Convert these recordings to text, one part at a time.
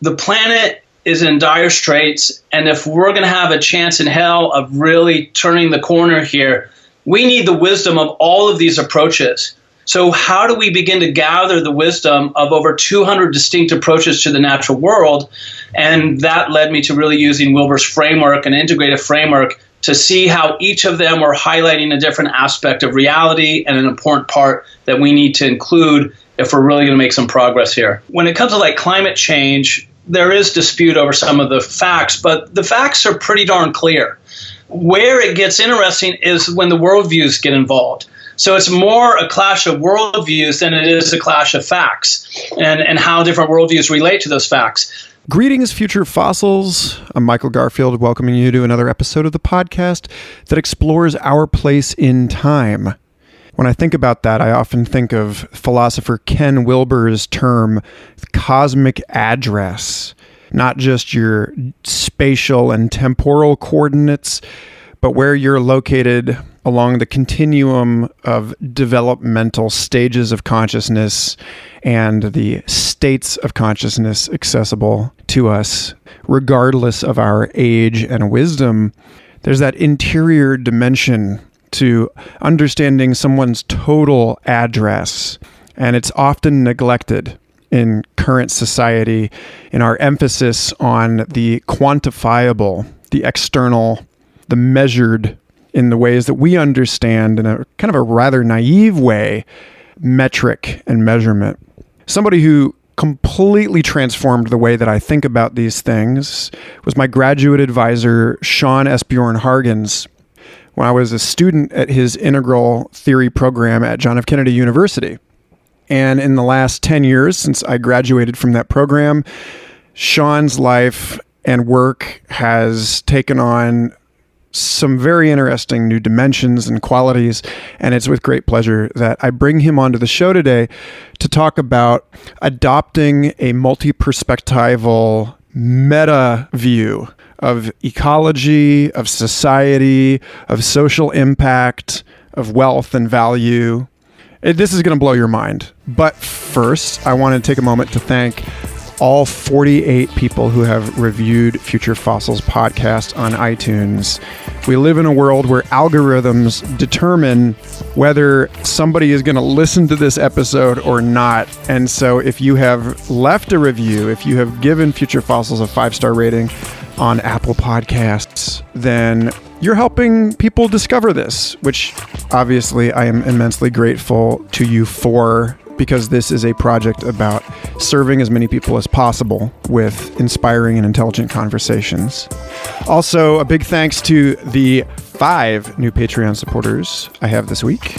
the planet is in dire straits, and if we're going to have a chance in hell of really turning the corner here, we need the wisdom of all of these approaches. So how do we begin to gather the wisdom of over 200 distinct approaches to the natural world? And that led me to really using Wilber's framework, an integrative framework, to see how each of them were highlighting a different aspect of reality and an important part that we need to include if we're really going to make some progress here. When it comes to like climate change, there is dispute over some of the facts, but the facts are pretty darn clear. Where it gets interesting is when the worldviews get involved. So it's more a clash of worldviews than it is a clash of facts and how different worldviews relate to those facts. Greetings, future fossils. I'm Michael Garfield, welcoming you to another episode of the podcast that explores our place in time. When I think about that, I often think of philosopher Ken Wilber's term, cosmic address. Not just your spatial and temporal coordinates, but where you're located along the continuum of developmental stages of consciousness and the states of consciousness accessible to us, regardless of our age and wisdom. There's that interior dimension to understanding someone's total address, and it's often neglected in current society in our emphasis on the quantifiable, the external, the measured in the ways that we understand in a kind of a rather naive way, metric and measurement. Somebody who completely transformed the way that I think about these things was my graduate advisor, Esbjörn-Hargens, when I was a student at his integral theory program at John F. Kennedy University. And in the last 10 years since I graduated from that program, Sean's life and work has taken on some very interesting new dimensions and qualities, and it's with great pleasure that I bring him onto the show today to talk about adopting a multi-perspectival meta view of ecology, of society, of social impact, of wealth and value. This is going to blow your mind. But first, I want to take a moment to thank all 48 people who have reviewed Future Fossils podcast on iTunes. We live in a world where algorithms determine whether somebody is going to listen to this episode or not. And so if you have left a review, if you have given Future Fossils a 5-star rating on Apple Podcasts, then you're helping people discover this, which obviously I am immensely grateful to you for, because this is a project about serving as many people as possible with inspiring and intelligent conversations. Also, a big thanks to the 5 new Patreon supporters I have this week.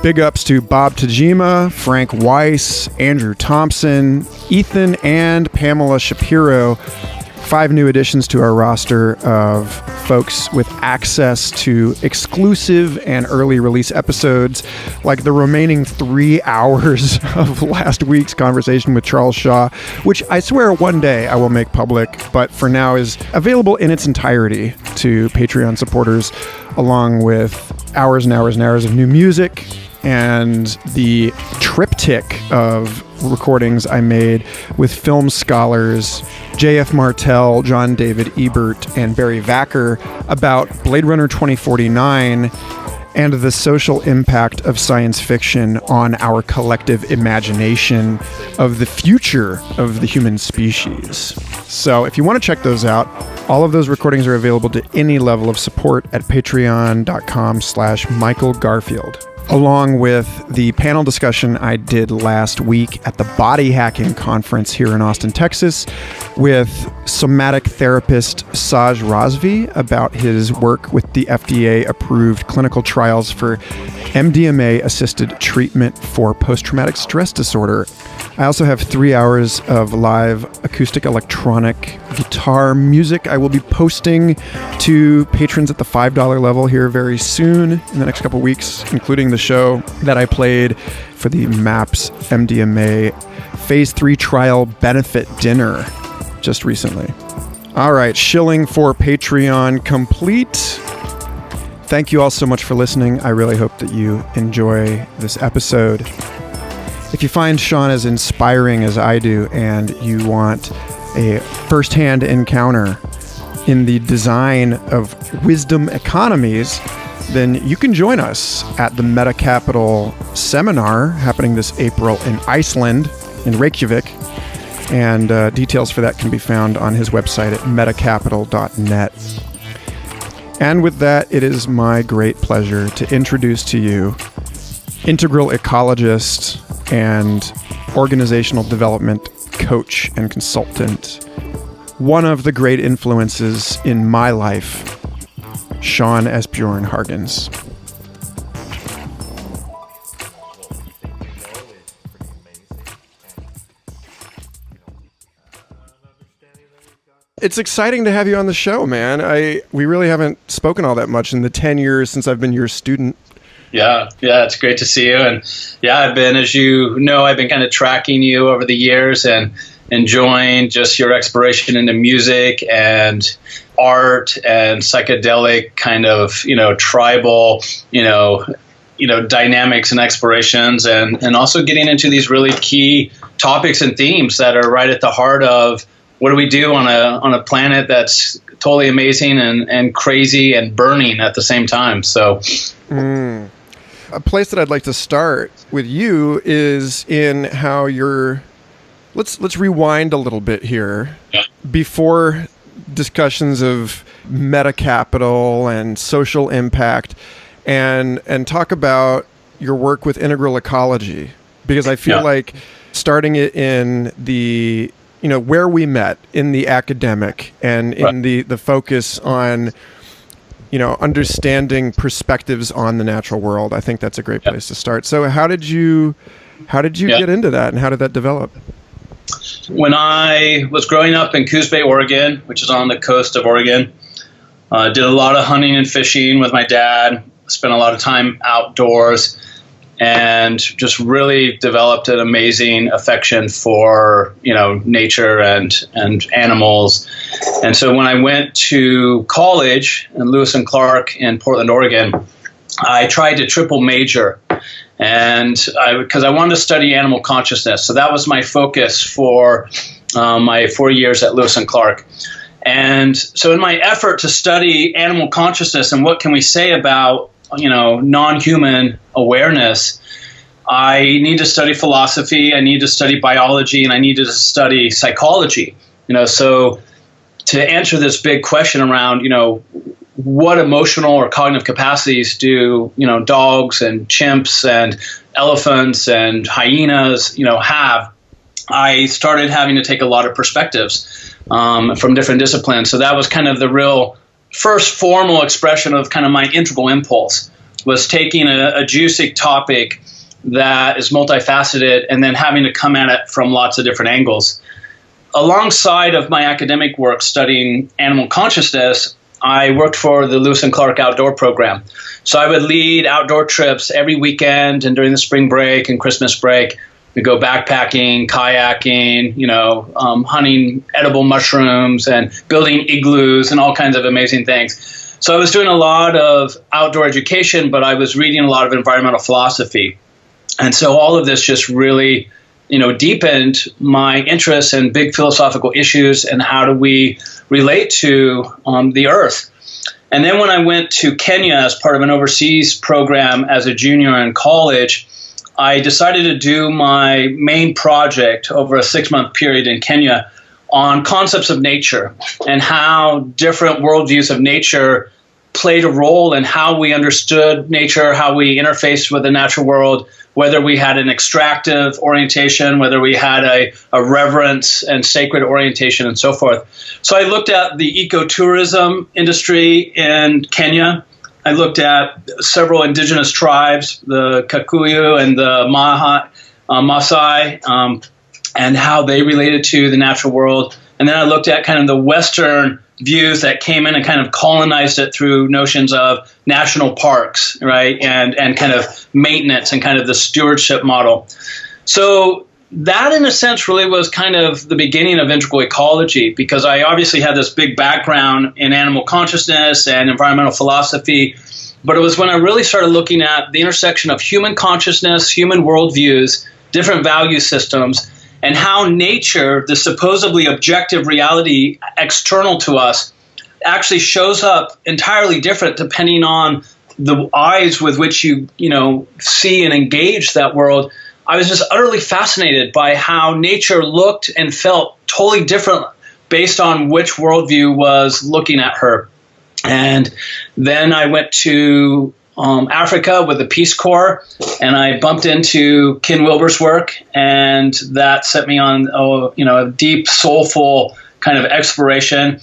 Big ups to Bob Tajima, Frank Weiss, Andrew Thompson, Ethan, and Pamela Shapiro. 5 new additions to our roster of folks with access to exclusive and early release episodes, like the remaining 3 hours of last week's conversation with Charles Shaw, which I swear one day I will make public, but for now is available in its entirety to Patreon supporters, along with hours and hours and hours of new music and the triptych of recordings I made with film scholars J.F. Martell, John David Ebert, and Barry Vacker about Blade Runner 2049 and the social impact of science fiction on our collective imagination of the future of the human species. So if you want to check those out, all of those recordings are available to any level of support at patreon.com/Michael Garfield. Along with the panel discussion I did last week at the Body Hacking Conference here in Austin, Texas, with somatic therapist Saj Razvi about his work with the FDA-approved clinical trials for MDMA-assisted treatment for post-traumatic stress disorder. I also have 3 hours of live acoustic electronic guitar music I will be posting to patrons at the $5 level here very soon in the next couple weeks, including the show that I played for the MAPS MDMA Phase 3 trial benefit dinner just recently. All right, shilling for Patreon complete. Thank you all so much for listening. I really hope that you enjoy this episode. If you find Sean as inspiring as I do and you want a firsthand encounter in the design of wisdom economies, then you can join us at the MetaCapital seminar happening this April in Iceland, in Reykjavik. And details for that can be found on his website at metacapital.net. And with that, it is my great pleasure to introduce to you integral ecologist and organizational development coach and consultant, one of the great influences in my life, Sean Esbjörn-Hargens. It's exciting to have you on the show, man. We really haven't spoken all that much in the 10 years since I've been your student. Yeah, it's great to see you. And yeah, I've been kind of tracking you over the years and enjoying just your exploration into music and art and psychedelic kind of, tribal, dynamics and explorations, and also getting into these really key topics and themes that are right at the heart of what do we do on a planet that's totally amazing and crazy and burning at the same time. So a place that I'd like to start with you is in how let's rewind a little bit here. Yeah. Before discussions of meta-capital and social impact, and talk about your work with Integral Ecology, because I feel like starting it in the where we met in the academic and in the focus on, understanding perspectives on the natural world. I think that's a great place to start. So how did you get into that, and how did that develop? When I was growing up in Coos Bay, Oregon, which is on the coast of Oregon, did a lot of hunting and fishing with my dad, spent a lot of time outdoors, and just really developed an amazing affection for, nature and animals. And so when I went to college in Lewis and Clark in Portland, Oregon, I tried to triple major, and because I wanted to study animal consciousness. So that was my focus for my 4 years at Lewis and Clark. And so in my effort to study animal consciousness and what can we say about non-human awareness, I need to study philosophy, I need to study biology, and I needed to study psychology. So to answer this big question around, what emotional or cognitive capacities do, dogs and chimps and elephants and hyenas, have, I started having to take a lot of perspectives from different disciplines. So that was kind of the real first formal expression of kind of my integral impulse, was taking a juicy topic that is multifaceted and then having to come at it from lots of different angles. Alongside of my academic work studying animal consciousness, I worked for the Lewis and Clark outdoor program. So I would lead outdoor trips every weekend and during the spring break and Christmas break. We go backpacking, kayaking, hunting edible mushrooms and building igloos and all kinds of amazing things. So I was doing a lot of outdoor education, but I was reading a lot of environmental philosophy. And so all of this just really, deepened my interest in big philosophical issues and how do we relate to the earth. And then when I went to Kenya as part of an overseas program as a junior in college, I decided to do my main project over a 6-month period in Kenya on concepts of nature and how different worldviews of nature played a role in how we understood nature, how we interfaced with the natural world, whether we had an extractive orientation, whether we had a reverence and sacred orientation, and so forth. So I looked at the ecotourism industry in Kenya. I looked at several indigenous tribes, the Kikuyu and the Maasai, and how they related to the natural world. And then I looked at kind of the Western views that came in and kind of colonized it through notions of national parks, right, and kind of maintenance and kind of the stewardship model. So that, in a sense, really was kind of the beginning of integral ecology, because I obviously had this big background in animal consciousness and environmental philosophy, but it was when I really started looking at the intersection of human consciousness, human worldviews, different value systems, and how nature, the supposedly objective reality external to us, actually shows up entirely different depending on the eyes with which you see and engage that world. I was just utterly fascinated by how nature looked and felt totally different based on which worldview was looking at her. And then I went to Africa with the Peace Corps, and I bumped into Ken Wilber's work, and that set me on a deep, soulful kind of exploration.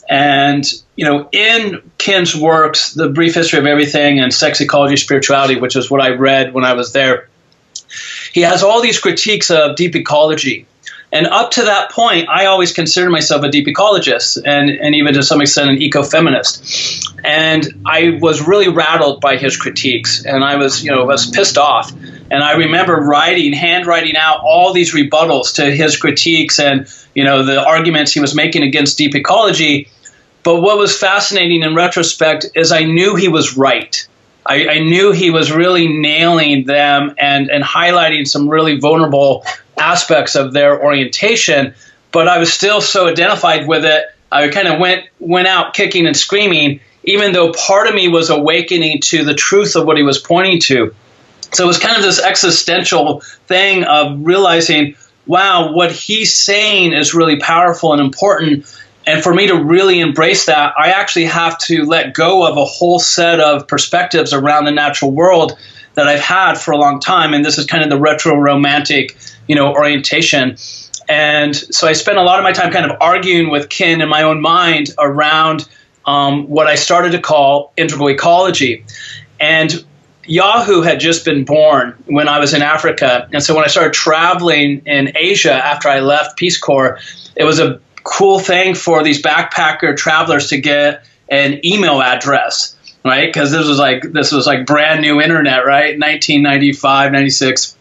And in Ken's works, The Brief History of Everything and Sex, Ecology, Spirituality, which is what I read when I was there, he has all these critiques of deep ecology. And up to that point, I always considered myself a deep ecologist and even to some extent an ecofeminist. And I was really rattled by his critiques, and I was pissed off. And I remember handwriting out all these rebuttals to his critiques and, the arguments he was making against deep ecology. But what was fascinating in retrospect is I knew he was right. I knew he was really nailing them and highlighting some really vulnerable aspects of their orientation, but I was still so identified with it. I kind of went out kicking and screaming, even though part of me was awakening to the truth of what he was pointing to. So it was kind of this existential thing of realizing, wow, what he's saying is really powerful and important. And for me to really embrace that, I actually have to let go of a whole set of perspectives around the natural world that I've had for a long time. And this is kind of the retro-romantic, orientation. And so I spent a lot of my time kind of arguing with Ken in my own mind around what I started to call integral ecology. And Yahoo had just been born when I was in Africa. And so when I started traveling in Asia after I left Peace Corps, it was a cool thing for these backpacker travelers to get an email address, right? Because this was like brand new internet, right? 1995, 96,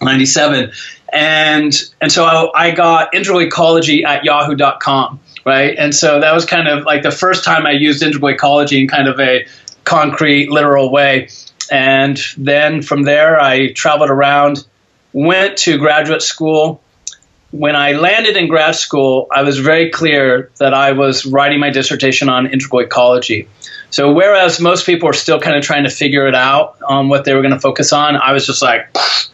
97. And so I got integral ecology at yahoo.com, right? And so that was kind of like the first time I used integral ecology in kind of a concrete, literal way. And then from there, I traveled around, went to graduate school. When I landed in grad school, I was very clear that I was writing my dissertation on integral ecology. So whereas most people are still kind of trying to figure it out on what they were going to focus on, I was just like, pfft.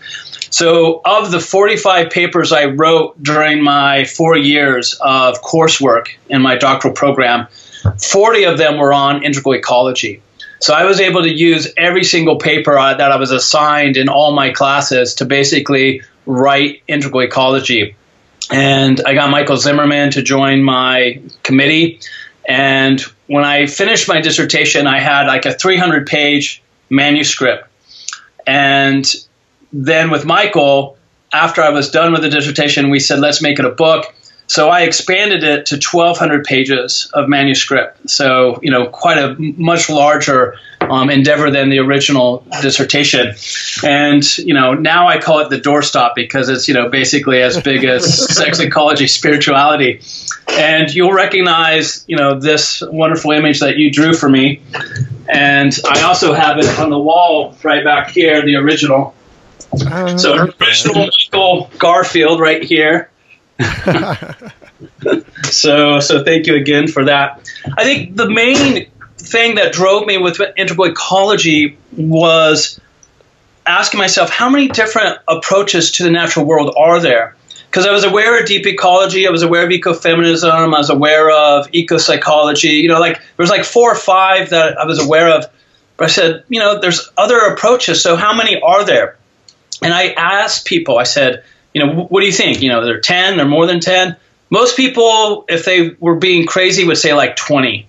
So of the 45 papers I wrote during my 4 years of coursework in my doctoral program, 40 of them were on integral ecology. So I was able to use every single paper that I was assigned in all my classes to basically write integral ecology. And I got Michael Zimmerman to join my committee. And when I finished my dissertation, I had like a 300-page manuscript. And then with Michael, after I was done with the dissertation, we said, let's make it a book. So I expanded it to 1,200 pages of manuscript. So, quite a much larger endeavor than the original dissertation. And, now I call it the doorstop because it's, basically as big as sex, ecology, spirituality. And you'll recognize, this wonderful image that you drew for me. And I also have it on the wall right back here, the original. So original Michael Garfield right here. So thank you again for that. I think the main thing that drove me with integral ecology was asking myself, how many different approaches to the natural world are there? Because I was aware of deep ecology, I was aware of ecofeminism, I was aware of ecopsychology, there was like 4 or 5 that I was aware of. But I said, there's other approaches, so how many are there? And I asked people, I said, what do you think? There are 10, there are more than 10. Most people, if they were being crazy, would say like 20.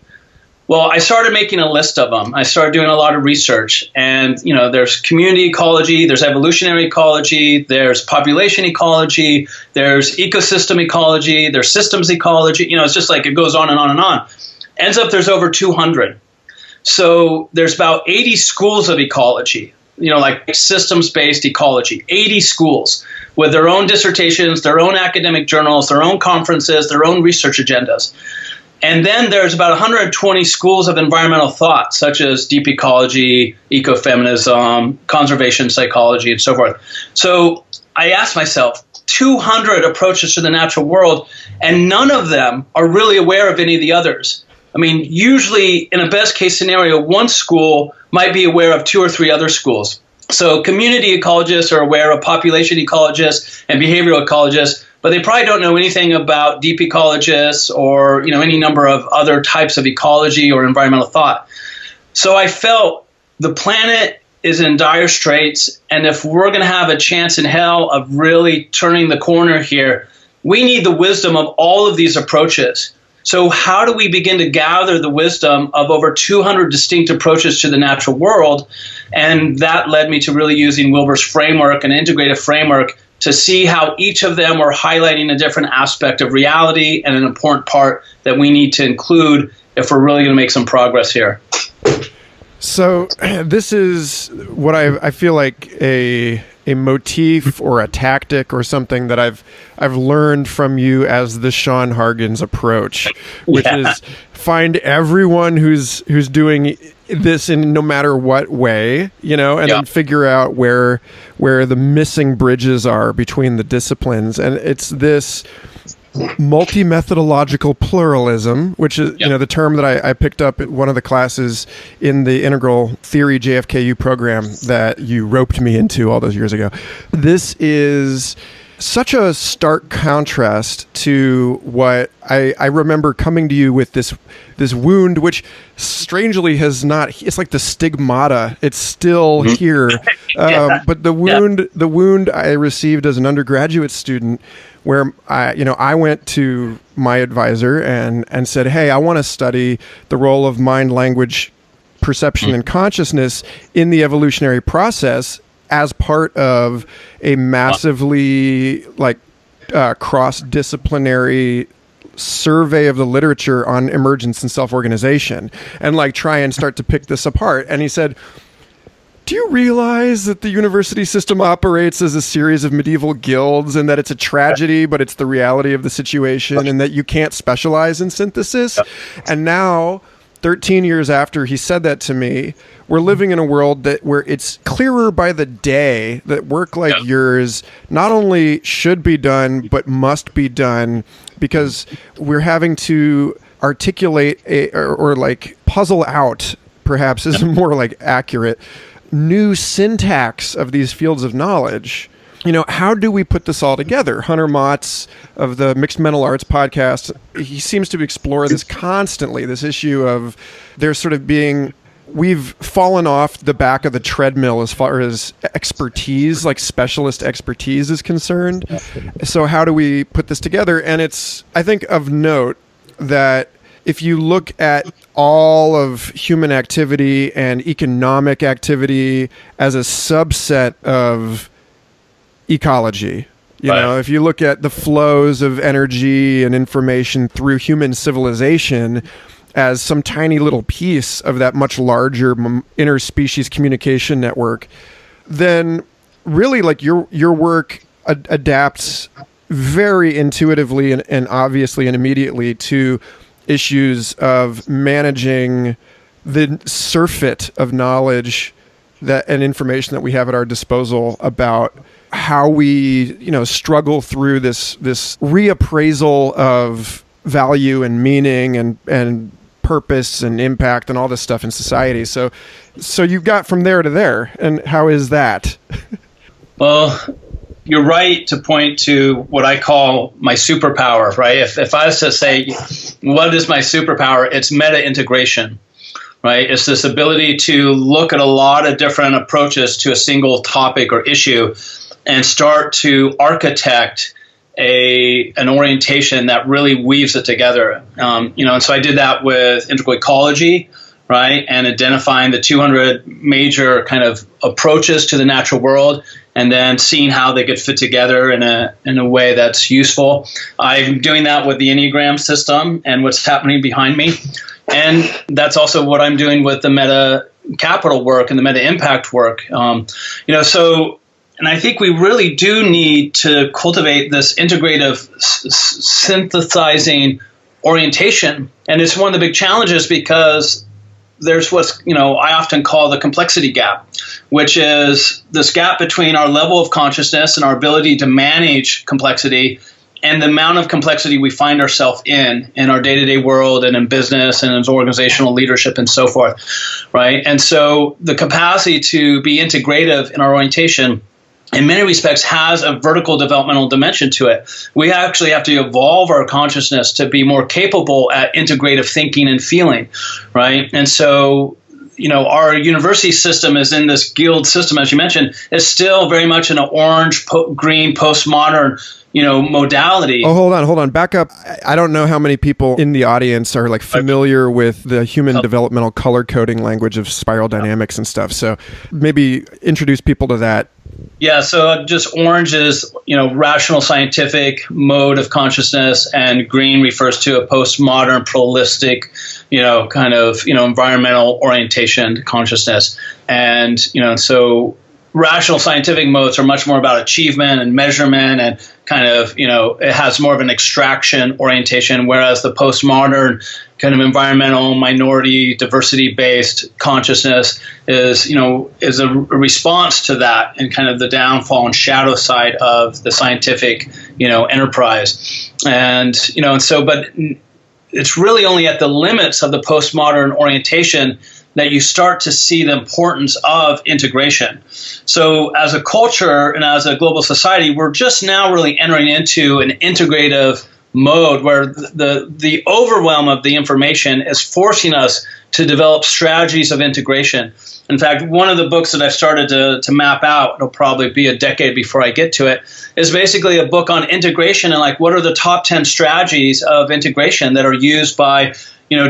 Well, I started making a list of them. I started doing a lot of research. And, there's community ecology, there's evolutionary ecology, there's population ecology, there's ecosystem ecology, there's systems ecology. It's just like it goes on and on and on. Ends up there's over 200. So there's about 80 schools of ecology. Like systems-based ecology, 80 schools with their own dissertations, their own academic journals, their own conferences, their own research agendas. And then there's about 120 schools of environmental thought, such as deep ecology, ecofeminism, conservation psychology, and so forth. So I asked myself, almost 200 approaches to the natural world, and none of them are really aware of any of the others. I mean, usually in a best case scenario, one school might be aware of 2 or 3 other schools. So community ecologists are aware of population ecologists and behavioral ecologists, but they probably don't know anything about deep ecologists or, any number of other types of ecology or environmental thought. So I felt the planet is in dire straits, and if we're going to have a chance in hell of really turning the corner here, we need the wisdom of all of these approaches. So how do we begin to gather the wisdom of over 200 distinct approaches to the natural world? And that led me to really using Wilber's framework, an integrative framework, to see how each of them were highlighting a different aspect of reality and an important part that we need to include if we're really going to make some progress here. So this is what I feel like a motif or a tactic or something that I've learned from you as the Hargens approach, which is find everyone who's doing this in no matter what way, and then figure out where the missing bridges are between the disciplines. And it's this multi-methodological pluralism, which is the term that I picked up at one of the classes in the Integral Theory JFKU program that you roped me into all those years ago. This is such a stark contrast to what I remember coming to you with this wound, which strangely has not. It's like the stigmata. It's still here, but the wound I received as an undergraduate student, where I went to my advisor and said, hey, I want to study the role of mind, language, perception, and consciousness in the evolutionary process as part of a massively cross-disciplinary survey of the literature on emergence and self-organization, and try and start to pick this apart. And he said, do you realize that the university system operates as a series of medieval guilds, and that it's a tragedy, but it's the reality of the situation, and that you can't specialize in synthesis? And now, 13 years after he said that to me, we're living in a world where it's clearer by the day that work like yours not only should be done, but must be done, because we're having to articulate or puzzle out, perhaps is more accurate, new syntax of these fields of knowledge. How do we put this all together? Hunter Motz of the Mixed Mental Arts podcast, he seems to explore this constantly, this issue of there sort of being, we've fallen off the back of the treadmill as far as expertise, specialist expertise is concerned. So how do we put this together? And it's, I think, of note that if you look at all of human activity and economic activity as a subset of ecology, if you look at the flows of energy and information through human civilization as some tiny little piece of that much larger interspecies communication network, then really your work adapts very intuitively and obviously and immediately to issues of managing the surfeit of knowledge and information that we have at our disposal about how we, struggle through this reappraisal of value and meaning and purpose and impact and all this stuff in society. So you've got from there to there, and how is that? Well, you're right to point to what I call my superpower, right? If I was to say, what is my superpower? It's meta-integration, right? It's this ability to look at a lot of different approaches to a single topic or issue and start to architect an orientation that really weaves it together. And so I did that with Integral Ecology, right? And identifying the 200 major kind of approaches to the natural world, and then seeing how they could fit together in a way that's useful. I'm doing that with the Enneagram system and what's happening behind me. And that's also what I'm doing with the meta capital work and the meta impact work. And I think we really do need to cultivate this integrative synthesizing orientation. And it's one of the big challenges because there's what's, I often call the complexity gap, which is this gap between our level of consciousness and our ability to manage complexity and the amount of complexity we find ourselves in our day-to-day world and in business and in organizational leadership and so forth, right? And so the capacity to be integrative in our orientation in many respects has a vertical developmental dimension to it. We actually have to evolve our consciousness to be more capable at integrative thinking and feeling, right? And so, our university system is in this guild system, as you mentioned, is still very much in an orange, green, postmodern, modality. Oh, hold on. Back up. I don't know how many people in the audience are familiar with the human developmental color coding language of spiral dynamics and stuff. So maybe introduce people to that. Yeah, so just orange is, rational scientific mode of consciousness, and green refers to a postmodern, pluralistic, environmental orientation consciousness. And, so rational scientific modes are much more about achievement and measurement and it has more of an extraction orientation, whereas the postmodern kind of environmental, minority, diversity-based consciousness is a response to that and kind of the downfall and shadow side of the scientific, enterprise. And, but it's really only at the limits of the postmodern orientation that you start to see the importance of integration. So as a culture and as a global society, we're just now really entering into an integrative mode where the overwhelm of the information is forcing us to develop strategies of integration. In fact, one of the books that I've started to map out, it'll probably be a decade before I get to it, is basically a book on integration and what are the top 10 strategies of integration that are used by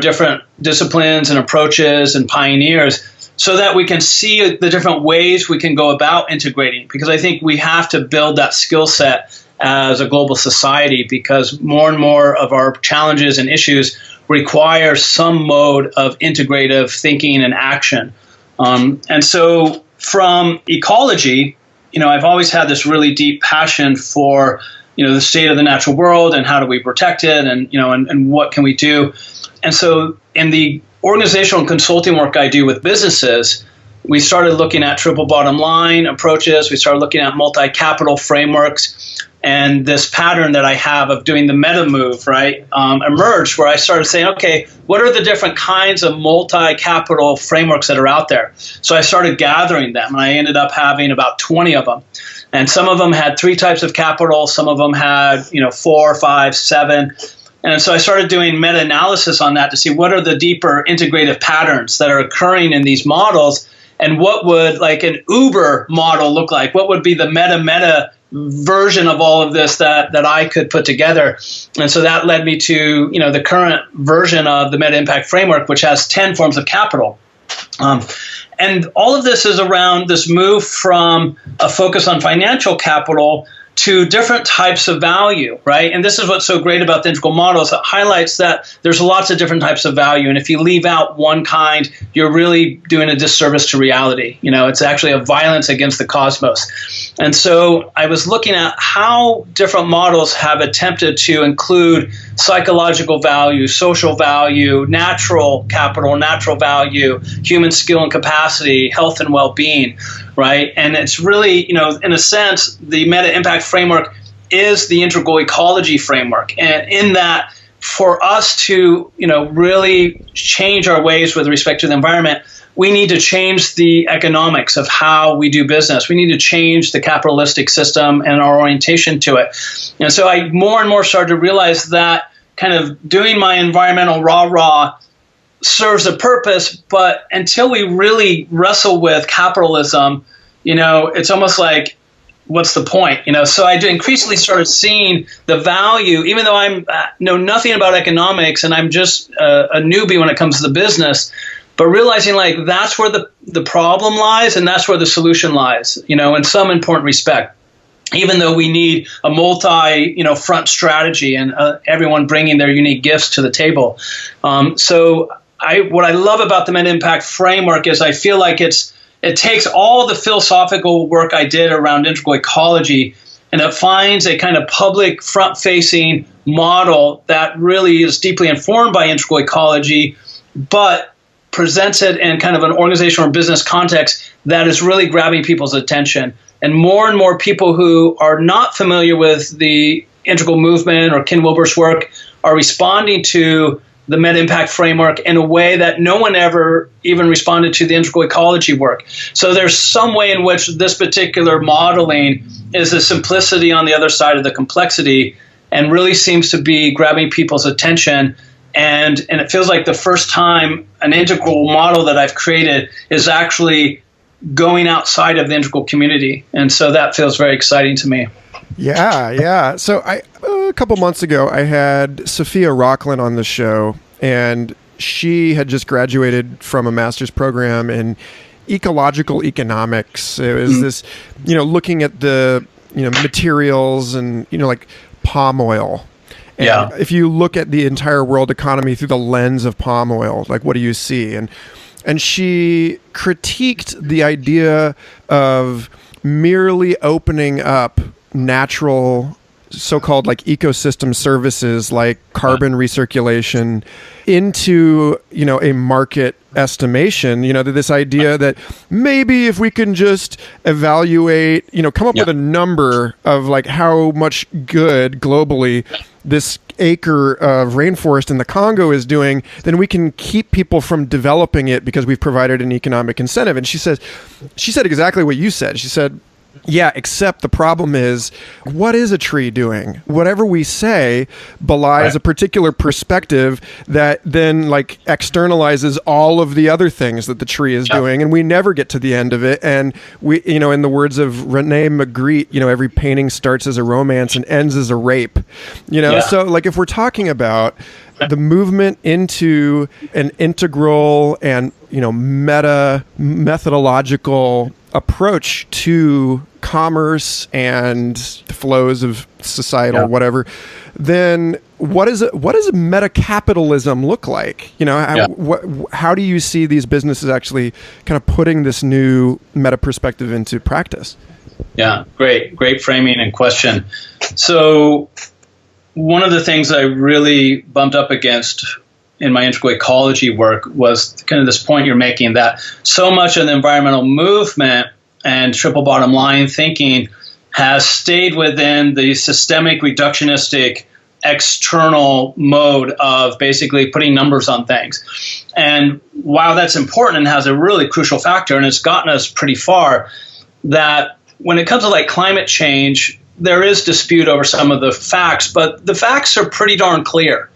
different disciplines and approaches and pioneers, so that we can see the different ways we can go about integrating. Because I think we have to build that skill set as a global society, because more and more of our challenges and issues require some mode of integrative thinking and action. And so from ecology, I've always had this really deep passion for, the state of the natural world and how do we protect it and, and what can we do. And so in the organizational and consulting work I do with businesses, we started looking at triple bottom line approaches. We started looking at multi-capital frameworks. And this pattern that I have of doing the meta move, right, emerged, where I started saying, okay, what are the different kinds of multi-capital frameworks that are out there? So I started gathering them, and I ended up having about 20 of them. And some of them had 3 types of capital. Some of them had, 4, 5, 7. And so I started doing meta-analysis on that to see what are the deeper integrative patterns that are occurring in these models, and what would an Uber model look like? What would be the meta version of all of this that I could put together? And so that led me to the current version of the meta-impact framework, which has 10 forms of capital. And all of this is around this move from a focus on financial capital to different types of value, right? And this is what's so great about the integral models. It highlights that there's lots of different types of value. And if you leave out one kind, you're really doing a disservice to reality. It's actually a violence against the cosmos. And so I was looking at how different models have attempted to include psychological value, social value, natural capital, natural value, human skill and capacity, health and well-being, right? And it's really, in a sense, the meta-impact framework is the integral ecology framework. And in that, for us to, really change our ways with respect to the environment, we need to change the economics of how we do business. We need to change the capitalistic system and our orientation to it. And so I more and more started to realize that kind of doing my environmental rah-rah serves a purpose, but until we really wrestle with capitalism, it's almost like, what's the point? So I increasingly started seeing the value, even though I know nothing about economics and I'm just a newbie when it comes to the business, but realizing that's where the problem lies and that's where the solution lies, in some important respect. Even though we need a multi-front strategy and everyone bringing their unique gifts to the table. So what I love about the meta-impact framework is I feel like it takes all the philosophical work I did around integral ecology, and it finds a kind of public front-facing model that really is deeply informed by integral ecology, but presents it in kind of an organizational or business context that is really grabbing people's attention. And more people who are not familiar with the integral movement or Ken Wilber's work are responding to the MetaImpact framework in a way that no one ever even responded to the integral ecology work. So there's some way in which this particular modeling is the simplicity on the other side of the complexity and really seems to be grabbing people's attention. And it feels like the first time an integral model that I've created is actually going outside of the integral community. And so that feels very exciting to me. Yeah. So a couple months ago, I had Sophia Rockland on the show, and she had just graduated from a master's program in ecological economics. It was this, looking at the, materials and, like palm oil. And if you look at the entire world economy through the lens of palm oil, like what do you see? And she critiqued the idea of merely opening up natural so-called like ecosystem services like carbon recirculation into, a market estimation, this idea that maybe if we can just evaluate, come up with a number of like how much good globally this acre of rainforest in the Congo is doing, then we can keep people from developing it because we've provided an economic incentive. And she said exactly what you said. She said, yeah, except the problem is, what is a tree doing? Whatever we say belies a particular perspective that then like externalizes all of the other things that the tree is doing, and we never get to the end of it. And we, in the words of Rene Magritte, every painting starts as a romance and ends as a rape. So like if we're talking about the movement into an integral and meta methodological approach to commerce and the flows of societal whatever, then what does meta capitalism look like? How do you see these businesses actually kind of putting this new meta perspective into practice? Yeah, great framing and question. So one of the things I really bumped up against in my integral ecology work was kind of this point you're making, that so much of the environmental movement and triple bottom line thinking has stayed within the systemic reductionistic external mode of basically putting numbers on things. And while that's important and has a really crucial factor, and it's gotten us pretty far, that when it comes to like climate change, there is dispute over some of the facts, but the facts are pretty darn clear.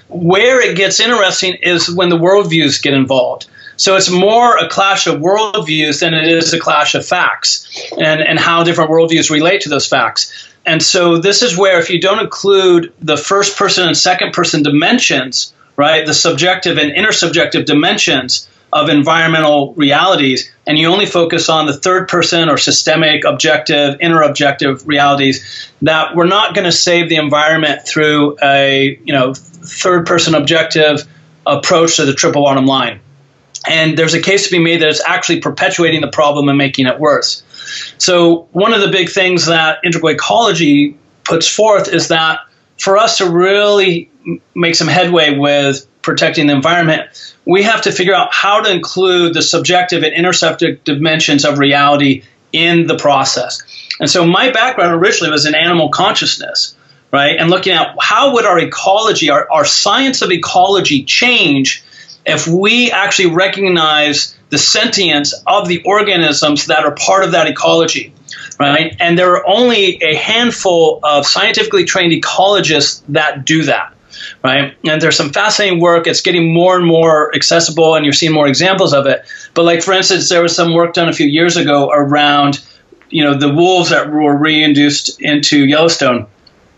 Where it gets interesting is when the worldviews get involved. So it's more a clash of worldviews than it is a clash of facts and how different worldviews relate to those facts. And so this is where if you don't include the first person and second person dimensions, right, the subjective and intersubjective dimensions of environmental realities, and you only focus on the third person or systemic, objective, interobjective realities, that we're not going to save the environment through a third person objective approach to the triple bottom line. And there's a case to be made that it's actually perpetuating the problem and making it worse. So one of the big things that integral ecology puts forth is that for us to really make some headway with protecting the environment, we have to figure out how to include the subjective and intersubjective dimensions of reality in the process. And so my background originally was in animal consciousness, right? And looking at how would our ecology, our science of ecology change if we actually recognize the sentience of the organisms that are part of that ecology, right? And there are only a handful of scientifically trained ecologists that do that, right? And there's some fascinating work. It's getting more and more accessible, and you're seeing more examples of it. But like, for instance, there was some work done a few years ago around, the wolves that were reintroduced into Yellowstone,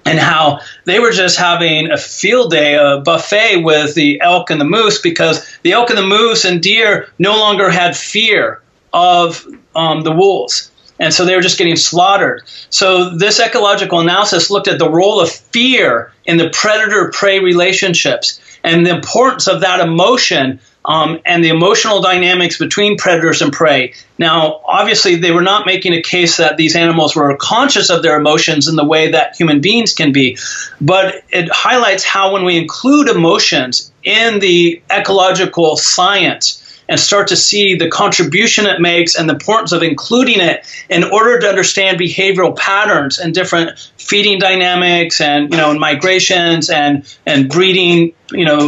and how they were just having a field day, a buffet with the elk and the moose, because the elk and the moose and deer no longer had fear of the wolves. And so they were just getting slaughtered. So this ecological analysis looked at the role of fear in the predator-prey relationships and the importance of that emotion and the emotional dynamics between predators and prey. Now, obviously, they were not making a case that these animals were conscious of their emotions in the way that human beings can be, but it highlights how when we include emotions in the ecological science, and start to see the contribution it makes and the importance of including it in order to understand behavioral patterns and different feeding dynamics and, and migrations and breeding,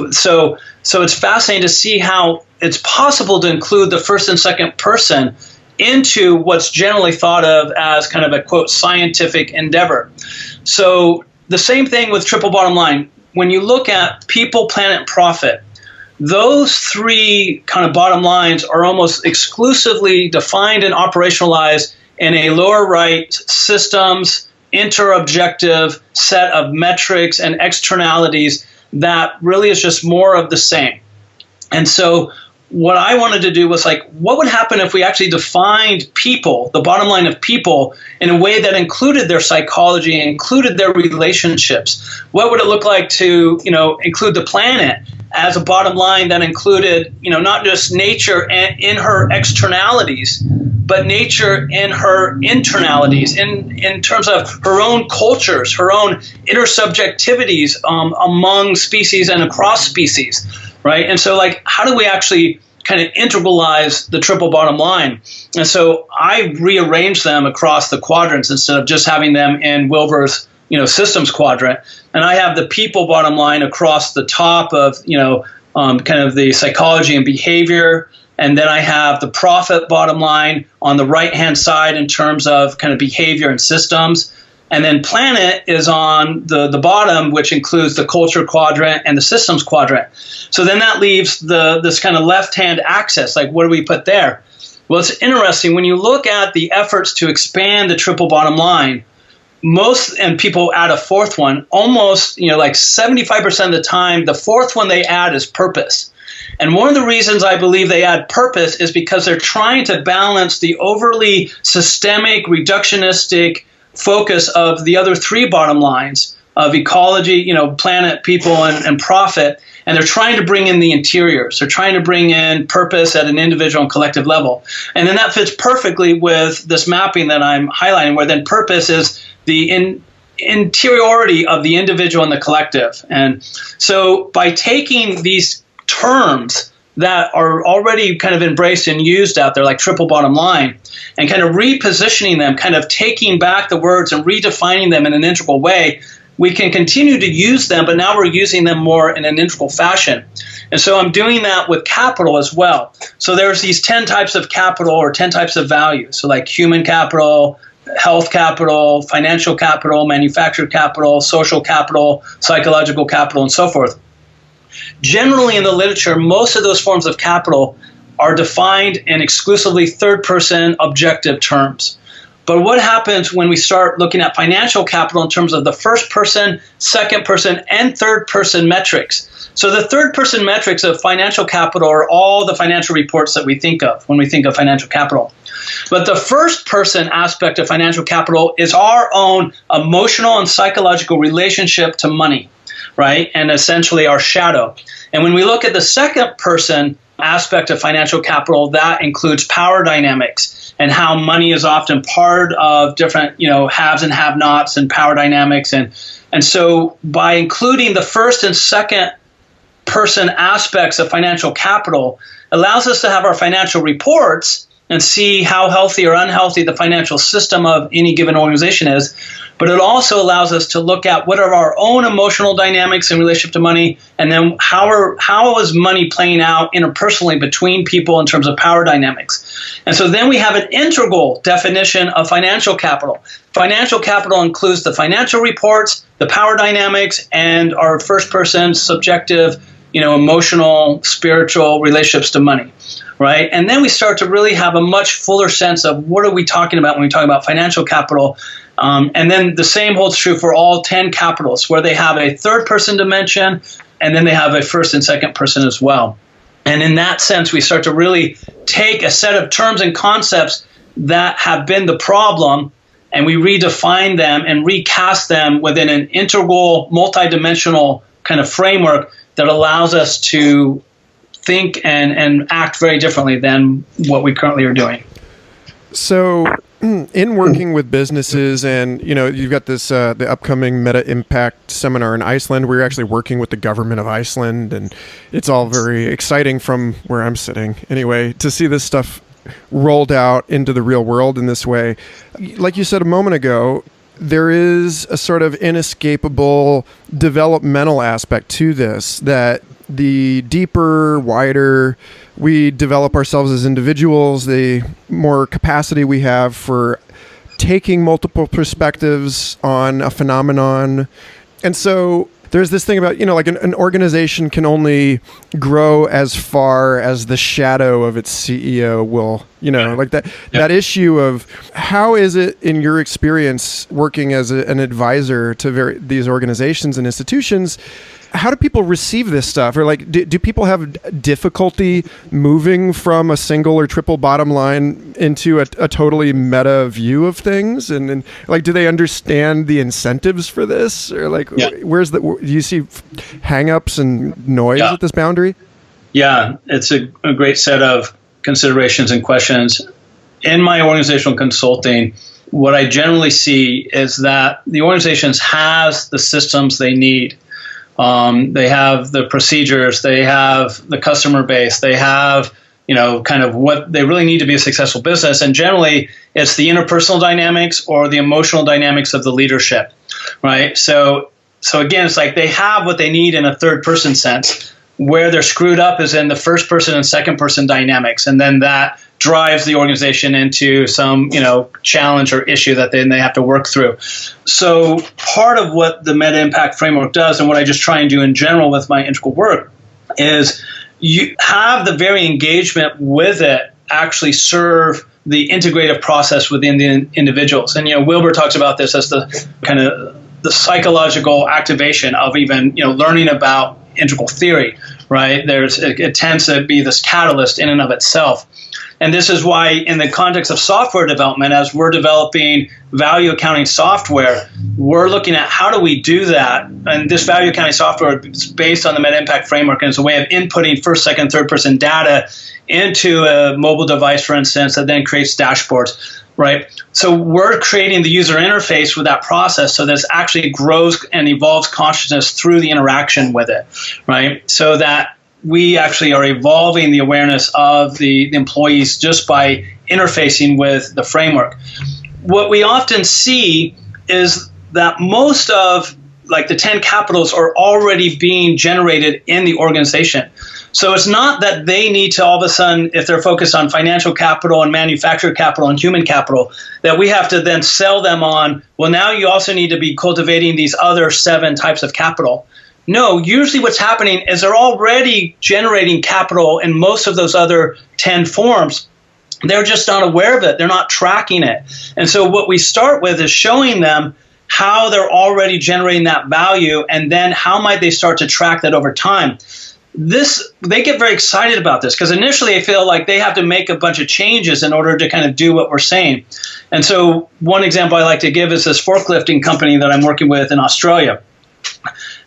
so it's fascinating to see how it's possible to include the first and second person into what's generally thought of as kind of a, quote, scientific endeavor. So the same thing with triple bottom line. When you look at people, planet, profit, those three kind of bottom lines are almost exclusively defined and operationalized in a lower right systems, inter-objective set of metrics and externalities that really is just more of the same. And so what I wanted to do was what would happen if we actually defined people, the bottom line of people, in a way that included their psychology and included their relationships? What would it look like to, include the planet as a bottom line that included, not just nature in her externalities, but nature in her internalities, in terms of her own cultures, her own intersubjectivities among species and across species, right? And so, how do we actually kind of integralize the triple bottom line? And so I rearranged them across the quadrants instead of just having them in Wilber's, systems quadrant. And I have the people bottom line across the top of, kind of the psychology and behavior. And then I have the profit bottom line on the right-hand side in terms of kind of behavior and systems. And then planet is on the bottom, which includes the culture quadrant and the systems quadrant. So then that leaves this kind of left-hand axis. What do we put there? Well, it's interesting. When you look at the efforts to expand the triple bottom line, and people add a fourth one, almost, 75% of the time, the fourth one they add is purpose. And one of the reasons I believe they add purpose is because they're trying to balance the overly systemic, reductionistic focus of the other three bottom lines of ecology, planet, people, and profit. And they're trying to bring in the interiors. They're trying to bring in purpose at an individual and collective level. And then that fits perfectly with this mapping that I'm highlighting, where then purpose is the interiority of the individual and the collective. And so by taking these terms that are already kind of embraced and used out there, like triple bottom line, and kind of repositioning them, kind of taking back the words and redefining them in an integral way, we can continue to use them, but now we're using them more in an integral fashion. And so I'm doing that with capital as well. So there's these 10 types of capital or 10 types of value. So like human capital, health capital, financial capital, manufactured capital, social capital, psychological capital, and so forth. Generally in the literature, most of those forms of capital are defined in exclusively third-person objective terms. But what happens when we start looking at financial capital in terms of the first person, second person, and third person metrics? So the third person metrics of financial capital are all the financial reports that we think of when we think of financial capital. But the first person aspect of financial capital is our own emotional and psychological relationship to money, right? And essentially our shadow. And when we look at the second person aspect of financial capital, that includes power dynamics and how money is often part of different, haves and have-nots and power dynamics. And so by including the first and second person aspects of financial capital allows us to have our financial reports and see how healthy or unhealthy the financial system of any given organization is. But it also allows us to look at what are our own emotional dynamics in relationship to money, and then how is money playing out interpersonally between people in terms of power dynamics. And so then we have an integral definition of financial capital. Financial capital includes the financial reports, the power dynamics, and our first person subjective, emotional, spiritual relationships to money. Right? And then we start to really have a much fuller sense of what are we talking about when we talk about financial capital. And then the same holds true for all 10 capitals, where they have a third person dimension, and then they have a first and second person as well. And in that sense, we start to really take a set of terms and concepts that have been the problem, and we redefine them and recast them within an integral, multidimensional kind of framework that allows us to think and act very differently than what we currently are doing. So in working with businesses, and you've got this the upcoming MetaImpact seminar in Iceland. We're actually working with the government of Iceland, and it's all very exciting from where I'm sitting. Anyway, to see this stuff rolled out into the real world in this way, like you said a moment ago, there is a sort of inescapable developmental aspect to this, that the deeper, wider we develop ourselves as individuals, the more capacity we have for taking multiple perspectives on a phenomenon. And so there's this thing about, like an organization can only grow as far as the shadow of its CEO will, like that, that issue of how is it in your experience working as an advisor to these organizations and institutions, how do people receive this stuff? Or like, do people have difficulty moving from a single or triple bottom line into a totally meta view of things? And like, do they understand the incentives for this? Or like, do you see hangups and noise at this boundary? Yeah, it's a great set of considerations and questions. In my organizational consulting, what I generally see is that the organizations has the systems they need. They have the procedures, they have the customer base, they have, kind of what they really need to be a successful business. And generally, it's the interpersonal dynamics or the emotional dynamics of the leadership, right? So again, it's like they have what they need in a third person sense. Where they're screwed up is in the first person and second person dynamics. And then that drives the organization into some, challenge or issue that they have to work through. So part of what the MetaImpact framework does, and what I just try and do in general with my integral work, is you have the very engagement with it actually serve the integrative process within the individuals. And, Wilbur talks about this as the kind of the psychological activation of even, learning about integral theory, right? It tends to be this catalyst in and of itself. And this is why in the context of software development, as we're developing value accounting software, we're looking at how do we do that. And this value accounting software is based on the MetaImpact framework, and it's a way of inputting first, second, third person data into a mobile device, for instance, that then creates dashboards, right? So we're creating the user interface with that process so that it actually grows and evolves consciousness through the interaction with it, right? So that we actually are evolving the awareness of the employees just by interfacing with the framework. What we often see is that most of like the 10 capitals are already being generated in the organization. So it's not that they need to all of a sudden, if they're focused on financial capital and manufactured capital and human capital, that we have to then sell them on, well, now you also need to be cultivating these other 7 types of capital. No, usually what's happening is they're already generating capital in most of those other 10 forms. They're just not aware of it. They're not tracking it. And so what we start with is showing them how they're already generating that value, and then how might they start to track that over time. They get very excited about this because initially they feel like they have to make a bunch of changes in order to kind of do what we're saying. And so one example I like to give is this forklifting company that I'm working with in Australia.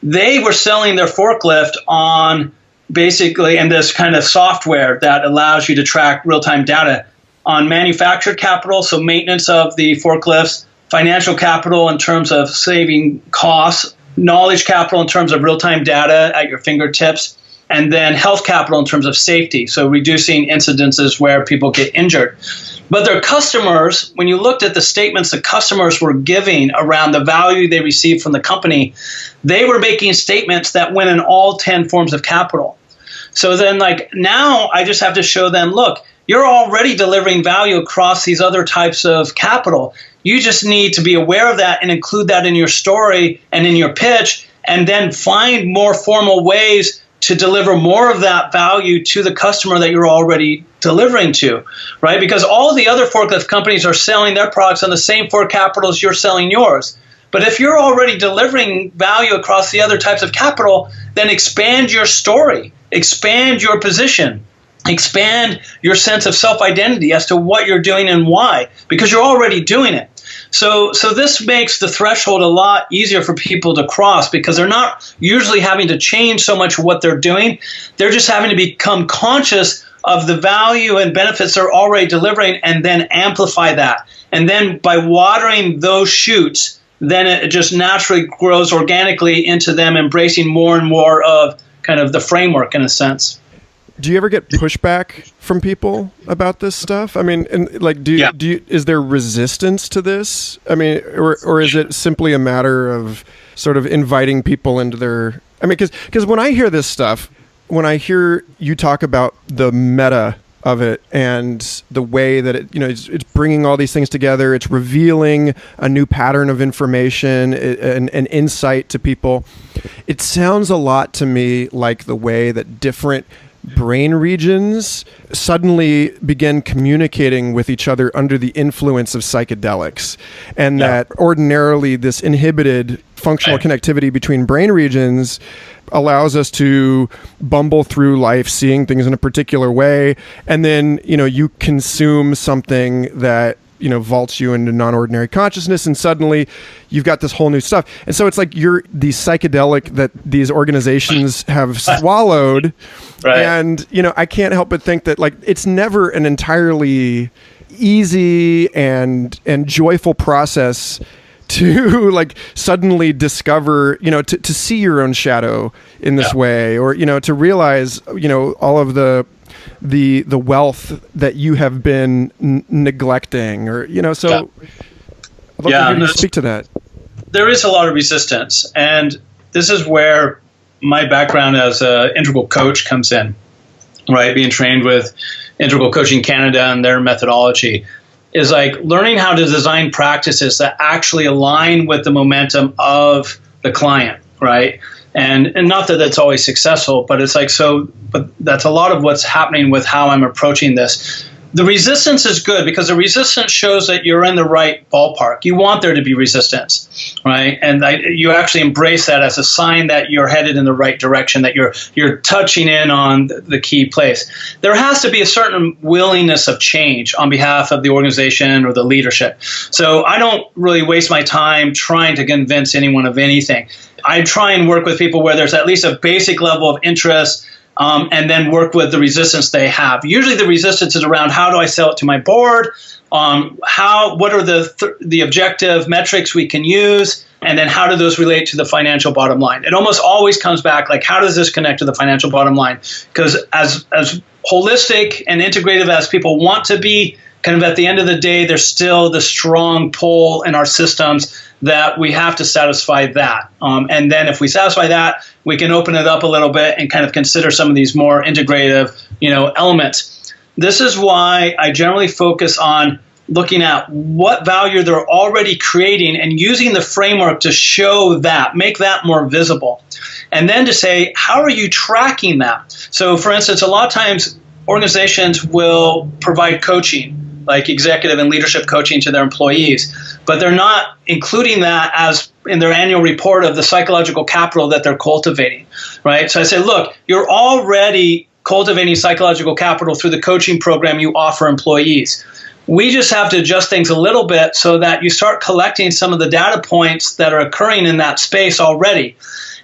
They were selling their forklift on basically, and this kind of software that allows you to track real-time data on manufactured capital, so maintenance of the forklifts, financial capital in terms of saving costs, knowledge capital in terms of real-time data at your fingertips, and then health capital in terms of safety, so reducing incidences where people get injured. But their customers, when you looked at the statements the customers were giving around the value they received from the company, they were making statements that went in all 10 forms of capital. So then now I just have to show them, look, you're already delivering value across these other types of capital. You just need to be aware of that and include that in your story and in your pitch, and then find more formal ways to deliver more of that value to the customer that you're already delivering to, right? Because all the other forklift companies are selling their products on the same 4 capitals you're selling yours. But if you're already delivering value across the other types of capital, then expand your story, expand your position, expand your sense of self-identity as to what you're doing and why, because you're already doing it. So this makes the threshold a lot easier for people to cross because they're not usually having to change so much what they're doing. They're just having to become conscious of the value and benefits they're already delivering and then amplify that. And then by watering those shoots, then it just naturally grows organically into them embracing more and more of kind of the framework in a sense. Do you ever get pushback from people about this stuff? I mean, and like, do you, is there resistance to this? I mean, or is it simply a matter of sort of inviting people into their, I mean, because when I hear this stuff, when I hear you talk about the meta of it and the way that it, you know, it's bringing all these things together, it's revealing a new pattern of information and insight to people. It sounds a lot to me like the way that different brain regions suddenly begin communicating with each other under the influence of psychedelics, and that ordinarily this inhibited functional connectivity between brain regions allows us to bumble through life seeing things in a particular way, and then, you know, you consume something that, you know, vaults you into non-ordinary consciousness, and suddenly you've got this whole new stuff. And so it's like you're the psychedelic that these organizations have swallowed. Right. And, you know, I can't help but think that, like, it's never an entirely easy and joyful process to like suddenly discover, you know, to see your own shadow in this way, or, you know, to realize, you know, all of the wealth that you have been neglecting, or, you know, so I'd love to hear you speak to that. There is a lot of resistance, and this is where my background as an integral coach comes in, right? Being trained with Integral Coaching Canada and their methodology is like learning how to design practices that actually align with the momentum of the client, right? And not that that's always successful, but it's like, but that's a lot of what's happening with how I'm approaching this. The resistance is good because the resistance shows that you're in the right ballpark. You want there to be resistance, right? And you actually embrace that as a sign that you're headed in the right direction, that you're touching in on the key place. There has to be a certain willingness of change on behalf of the organization or the leadership. So I don't really waste my time trying to convince anyone of anything. I try and work with people where there's at least a basic level of interest, and then work with the resistance they have. Usually the resistance is around, how do I sell it to my board? What are the objective metrics we can use? And then how do those relate to the financial bottom line? It almost always comes back like, how does this connect to the financial bottom line? Because as holistic and integrative as people want to be, kind of at the end of the day, there's still the strong pull in our systems that we have to satisfy that. And then if we satisfy that, we can open it up a little bit and kind of consider some of these more integrative, you know, elements. This is why I generally focus on looking at what value they're already creating and using the framework to show that, make that more visible. And then to say, how are you tracking that? So for instance, a lot of times organizations will provide coaching, like executive and leadership coaching to their employees, but they're not including that as in their annual report of the psychological capital that they're cultivating, right? So I say, look, you're already cultivating psychological capital through the coaching program you offer employees. We just have to adjust things a little bit so that you start collecting some of the data points that are occurring in that space already.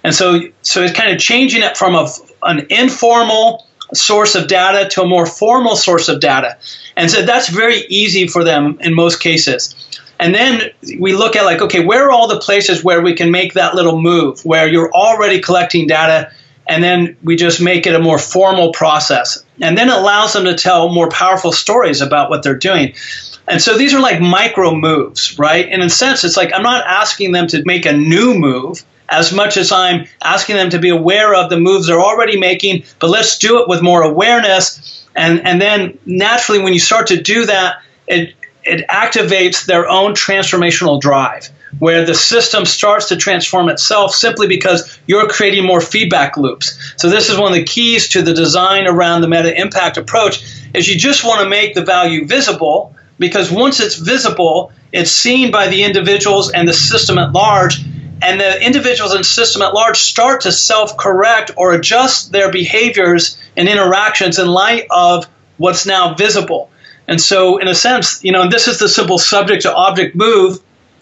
And so it's kind of changing it from an informal source of data to a more formal source of data. And so that's very easy for them in most cases. And then we look at like, okay, where are all the places where we can make that little move, where you're already collecting data, and then we just make it a more formal process. And then it allows them to tell more powerful stories about what they're doing. And so these are like micro moves, right? And in a sense, it's like I'm not asking them to make a new move as much as I'm asking them to be aware of the moves they're already making, but let's do it with more awareness. And then naturally, when you start to do that, it activates their own transformational drive, where the system starts to transform itself simply because you're creating more feedback loops. So this is one of the keys to the design around the meta-impact approach, is you just want to make the value visible, because once it's visible, it's seen by the individuals and the system at large, and the individuals and system at large start to self-correct or adjust their behaviors and interactions in light of what's now visible. And so in a sense, you know, and this is the simple subject to object move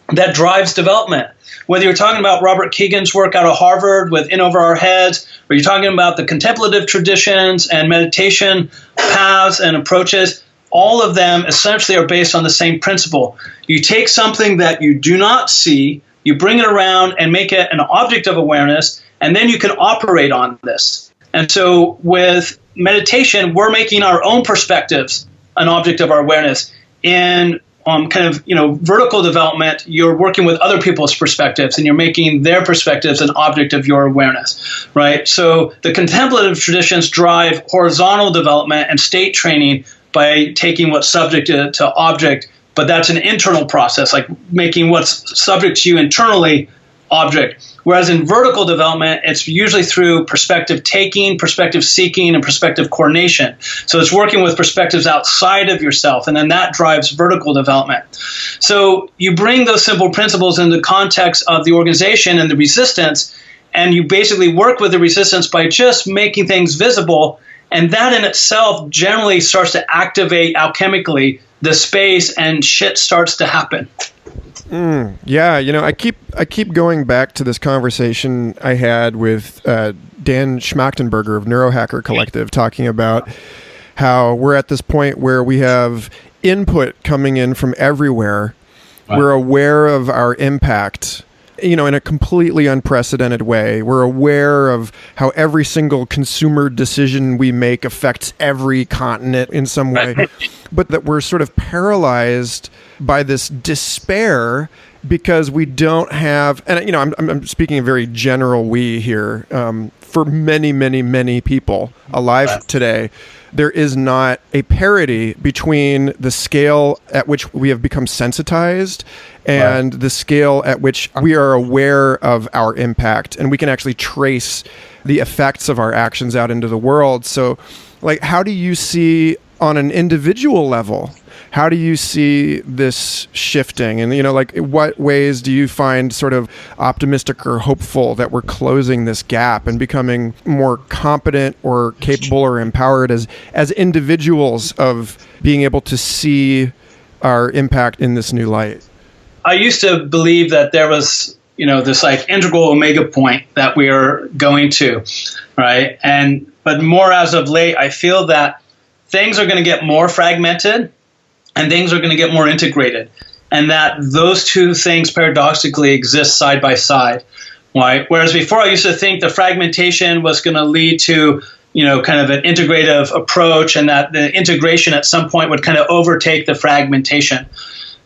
that drives development. Whether you're talking about Robert Kegan's work out of Harvard with In Over Our Heads, or you're talking about the contemplative traditions and meditation paths and approaches, all of them essentially are based on the same principle. You take something that you do not see, you bring it around and make it an object of awareness, and then you can operate on this. And so with meditation, we're making our own perspectives an object of our awareness. In vertical development, you're working with other people's perspectives and you're making their perspectives an object of your awareness, right? So the contemplative traditions drive horizontal development and state training by taking what's subject to object, but that's an internal process, like making what's subject to you internally object. Whereas in vertical development, it's usually through perspective taking, perspective seeking, and perspective coordination. So it's working with perspectives outside of yourself, and then that drives vertical development. So you bring those simple principles in the context of the organization and the resistance, and you basically work with the resistance by just making things visible, and that in itself generally starts to activate alchemically the space, and shit starts to happen. Yeah, I keep going back to this conversation I had with Dan Schmachtenberger of Neurohacker Collective, talking about how we're at this point where we have input coming in from everywhere. Right. We're aware of our impact, in a completely unprecedented way. We're aware of how every single consumer decision we make affects every continent in some way, right. But that we're sort of paralyzed by this despair because we don't have, and I'm speaking a very general we here, for many, many, many people alive today, there is not a parity between the scale at which we have become sensitized and the scale at which we are aware of our impact, and we can actually trace the effects of our actions out into the world. So, how do you see on an individual level, how do you see this shifting? And, what ways do you find sort of optimistic or hopeful that we're closing this gap and becoming more competent or capable or empowered as individuals of being able to see our impact in this new light? I used to believe that there was, this integral omega point that we are going to, right? But more as of late, I feel that things are going to get more fragmented and things are going to get more integrated, and that those two things paradoxically exist side by side, right? Whereas before I used to think the fragmentation was going to lead to, kind of an integrative approach, and that the integration at some point would kind of overtake the fragmentation.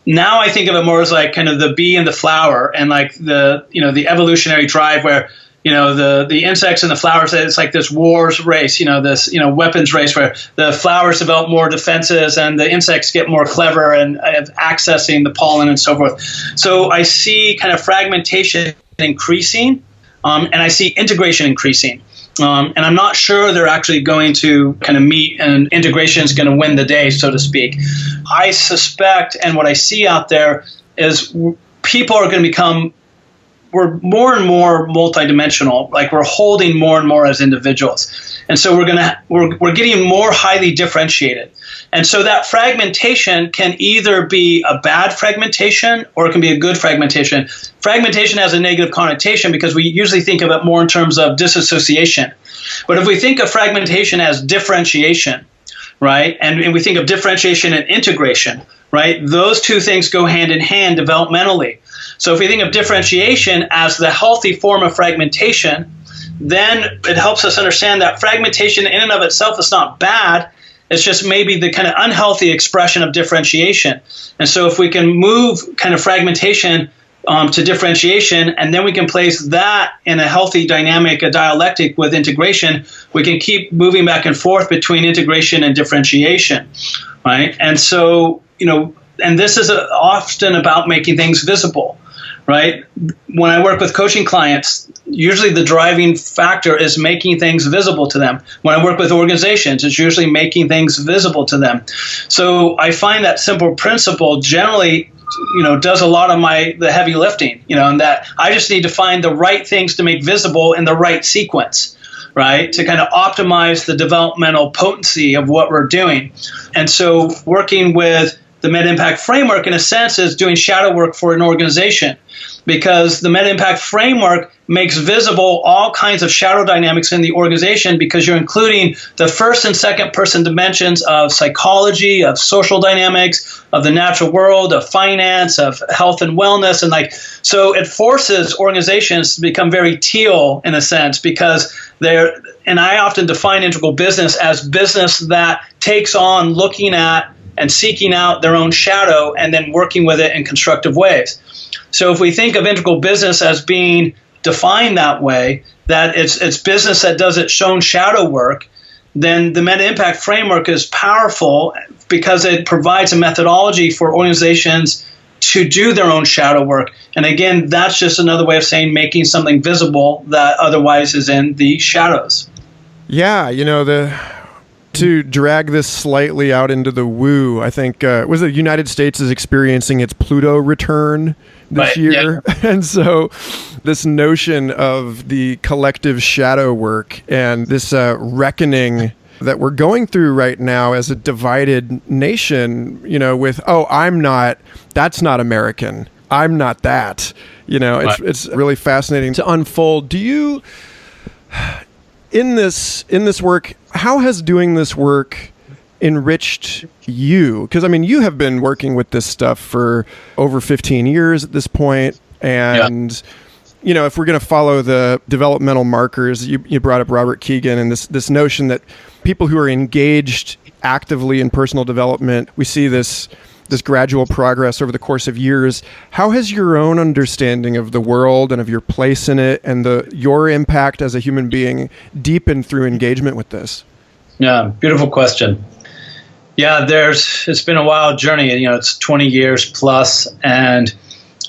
Now I think of it more as kind of the bee and the flower, and the evolutionary drive where the insects and the flowers, it's like this wars race, this weapons race where the flowers develop more defenses and the insects get more clever and accessing the pollen and so forth. So I see kind of fragmentation increasing, and I see integration increasing. And I'm not sure they're actually going to kind of meet and integration is going to win the day, so to speak. I suspect, and what I see out there is people are going to become, we're more and more multidimensional, we're holding more and more as individuals. And so we're getting more highly differentiated. And so that fragmentation can either be a bad fragmentation or it can be a good fragmentation. Fragmentation has a negative connotation because we usually think of it more in terms of disassociation. But if we think of fragmentation as differentiation, right, and we think of differentiation and integration, right, those two things go hand in hand developmentally. So if we think of differentiation as the healthy form of fragmentation, then it helps us understand that fragmentation in and of itself is not bad. It's just maybe the kind of unhealthy expression of differentiation. And so if we can move kind of fragmentation to differentiation, and then we can place that in a healthy dynamic, a dialectic with integration, we can keep moving back and forth between integration and differentiation, right? And so, and this is often about making things visible, right? When I work with coaching clients, usually the driving factor is making things visible to them. When I work with organizations, it's usually making things visible to them. So I find that simple principle generally, does a lot of the heavy lifting, and that I just need to find the right things to make visible in the right sequence, right? To kind of optimize the developmental potency of what we're doing. And so working with the meta-impact framework, in a sense, is doing shadow work for an organization, because the meta-impact framework makes visible all kinds of shadow dynamics in the organization, because you're including the first and second person dimensions of psychology, of social dynamics, of the natural world, of finance, of health and wellness. And so it forces organizations to become very teal in a sense, because and I often define integral business as business that takes on looking at and seeking out their own shadow and then working with it in constructive ways. So if we think of integral business as being defined that way, that it's business that does its own shadow work, then the meta-impact framework is powerful because it provides a methodology for organizations to do their own shadow work. And again, that's just another way of saying making something visible that otherwise is in the shadows. Yeah, to drag this slightly out into the woo, I think, was the United States is experiencing its Pluto return this year. Yeah. And so this notion of the collective shadow work and this reckoning that we're going through right now as a divided nation, with, that's not American. I'm not that. It's really fascinating to unfold. Do you... In this work, how has doing this work enriched you? Because, you have been working with this stuff for over 15 years at this point. And, if we're going to follow the developmental markers, you brought up Robert Keegan and this notion that people who are engaged actively in personal development, we see this gradual progress over the course of years. How has your own understanding of the world and of your place in it and your impact as a human being deepened through engagement with this? Yeah, beautiful question. Yeah, it's been a wild journey. It's 20 years plus. And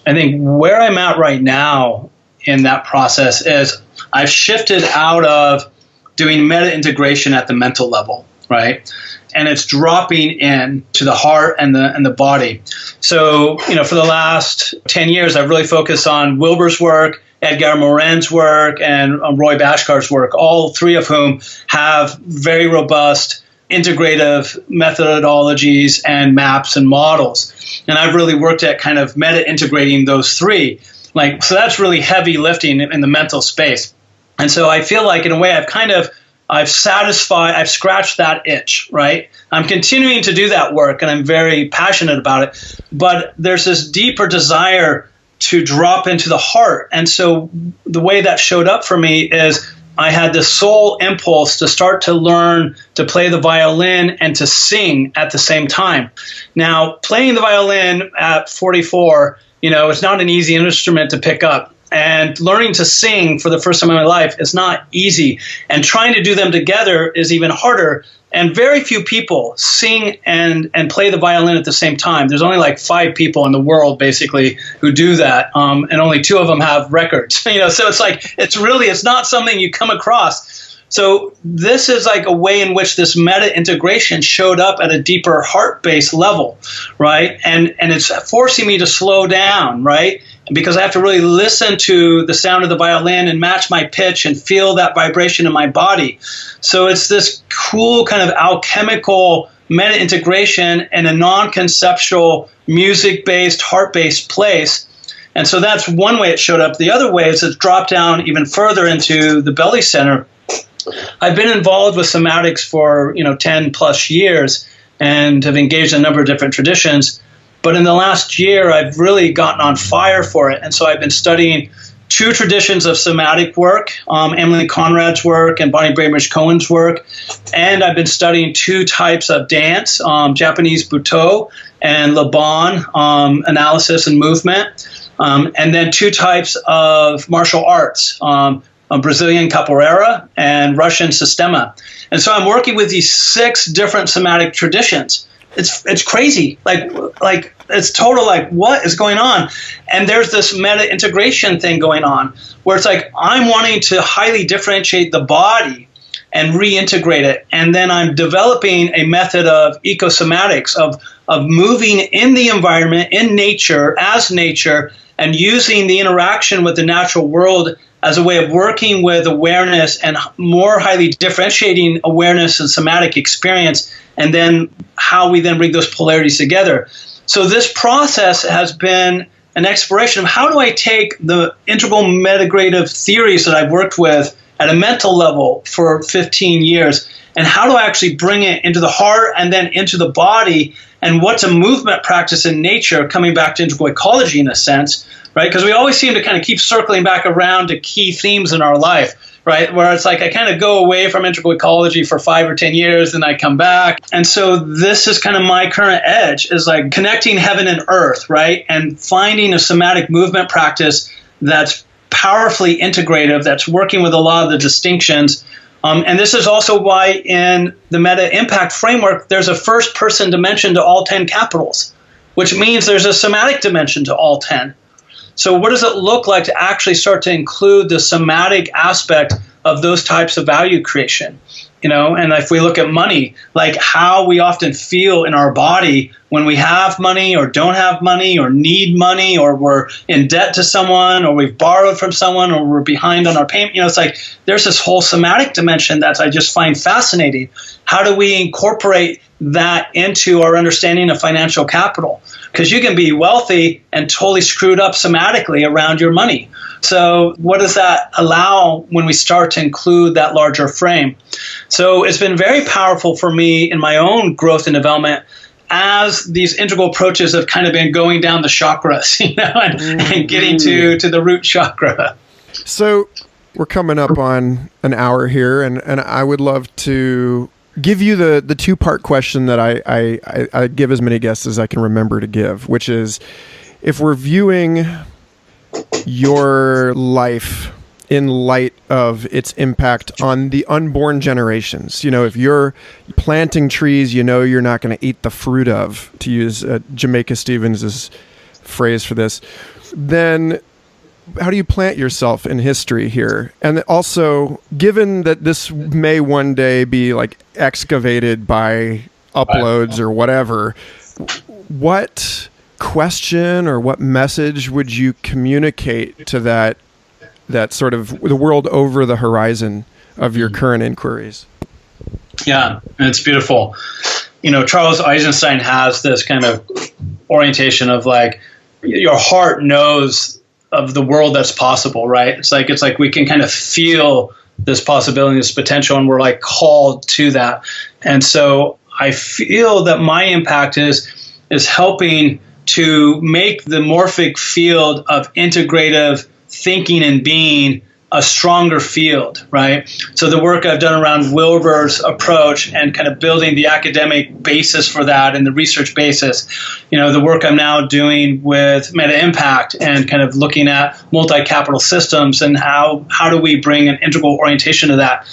I think where I'm at right now in that process is I've shifted out of doing meta-integration at the mental level, right? And it's dropping in to the heart and the body. So, for the last 10 years, I've really focused on Wilber's work, Edgar Morin's work, and Roy Bhaskar's work, all three of whom have very robust integrative methodologies and maps and models. And I've really worked at kind of meta-integrating those three. So that's really heavy lifting in the mental space. And so I feel like, in a way, I've scratched that itch, right? I'm continuing to do that work, and I'm very passionate about it. But there's this deeper desire to drop into the heart. And so the way that showed up for me is I had this soul impulse to start to learn to play the violin and to sing at the same time. Now, playing the violin at 44, it's not an easy instrument to pick up. And learning to sing for the first time in my life is not easy. And trying to do them together is even harder. And very few people sing and play the violin at the same time. There's only 5 people in the world, basically, who do that. And only 2 of them have records. So it's not something you come across. So this is a way in which this meta-integration showed up at a deeper heart-based level, right? And it's forcing me to slow down, right? Because I have to really listen to the sound of the violin and match my pitch and feel that vibration in my body. So it's this cool kind of alchemical meta-integration in a non-conceptual, music-based, heart-based place. And so that's one way it showed up. The other way is it's dropped down even further into the belly center. I've been involved with somatics for 10 plus years and have engaged in a number of different traditions. But in the last year, I've really gotten on fire for it. And so I've been studying 2 traditions of somatic work, Emily Conrad's work and Bonnie Bramage-Cohen's work. And I've been studying 2 types of dance, Japanese Butoh and Laban, analysis and movement. And then 2 types of martial arts, Brazilian capoeira and Russian sistema. And so I'm working with these 6 different somatic traditions. It's crazy. It's total, what is going on? And there's this meta-integration thing going on where it's I'm wanting to highly differentiate the body and reintegrate it. And then I'm developing a method of ecosomatics, of moving in the environment, in nature, as nature, and using the interaction with the natural world as a way of working with awareness and more highly differentiating awareness and somatic experience, and then how we then bring those polarities together. So this process has been an exploration of how do I take the integral metagrative theories that I've worked with at a mental level for 15 years, and how do I actually bring it into the heart and then into the body, and what's a movement practice in nature, coming back to integral ecology in a sense, right? Because we always seem to kind of keep circling back around to key themes in our life, right? Where it's like I kind of go away from integral ecology for 5 or 10 years, then I come back. And so this is kind of my current edge, is like connecting heaven and earth, right? And finding a somatic movement practice that's powerfully integrative, that's working with a lot of the distinctions. And this is also why in the meta-impact framework, there's a first-person dimension to all 10 capitals, which means there's a somatic dimension to all 10. So what does it look like to actually start to include the somatic aspect of those types of value creation? And if we look at money, like how we often feel in our body when we have money or don't have money or need money, or we're in debt to someone, or we've borrowed from someone, or we're behind on our payment. It's like there's this whole somatic dimension that I just find fascinating. How do we incorporate that into our understanding of financial capital? Because you can be wealthy and totally screwed up somatically around your money. So what does that allow when we start to include that larger frame? So it's been very powerful for me in my own growth and development as these integral approaches have kind of been going down the chakras, and getting to the root chakra. So we're coming up on an hour here, and I would love to give you the two-part question that I give as many guests as I can remember to give, which is, if we're viewing your life in light of its impact on the unborn generations, if you're planting trees, you're not going to eat the fruit of, to use Jamaica Stevens' phrase for this, then how do you plant yourself in history here? And also, given that this may one day be like excavated by uploads or whatever, what question or what message would you communicate to that sort of the world over the horizon of your current inquiries? Yeah, it's beautiful. Charles Eisenstein has this kind of orientation of like, your heart knows of the world that's possible, right? It's like we can kind of feel this possibility, this potential, and we're like called to that. And so I feel that my impact is helping to make the morphic field of integrative thinking and being a stronger field, right? So the work I've done around Wilber's approach and kind of building the academic basis for that and the research basis, the work I'm now doing with MetaImpact and kind of looking at multi-capital systems and how do we bring an integral orientation to that.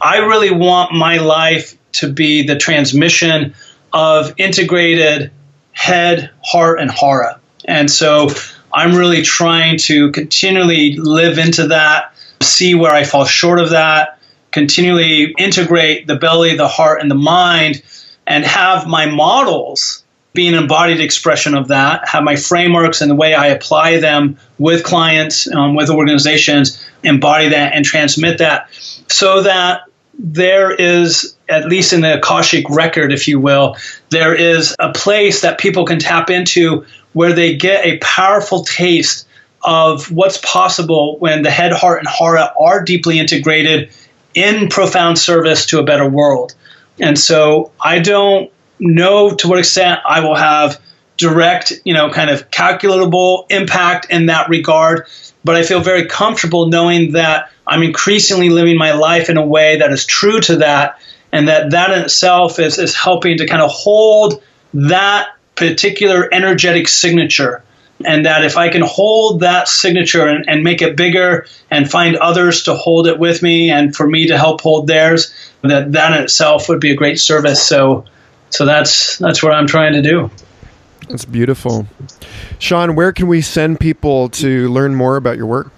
I really want my life to be the transmission of integrated head, heart, and hara. And so I'm really trying to continually live into that, see where I fall short of that, continually integrate the belly, the heart, and the mind, and have my models be an embodied expression of that, have my frameworks and the way I apply them with clients, with organizations, embody that and transmit that, so that there is, at least in the Akashic record, if you will, there is a place that people can tap into where they get a powerful taste of what's possible when the head, heart, and hara are deeply integrated in profound service to a better world. And so I don't know to what extent I will have direct, kind of calculable impact in that regard, but I feel very comfortable knowing that I'm increasingly living my life in a way that is true to that, and that in itself is helping to kind of hold that particular energetic signature. And that if I can hold that signature and make it bigger and find others to hold it with me and for me to help hold theirs, that in itself would be a great service. So that's what I'm trying to do. That's beautiful. Sean, where can we send people to learn more about your work?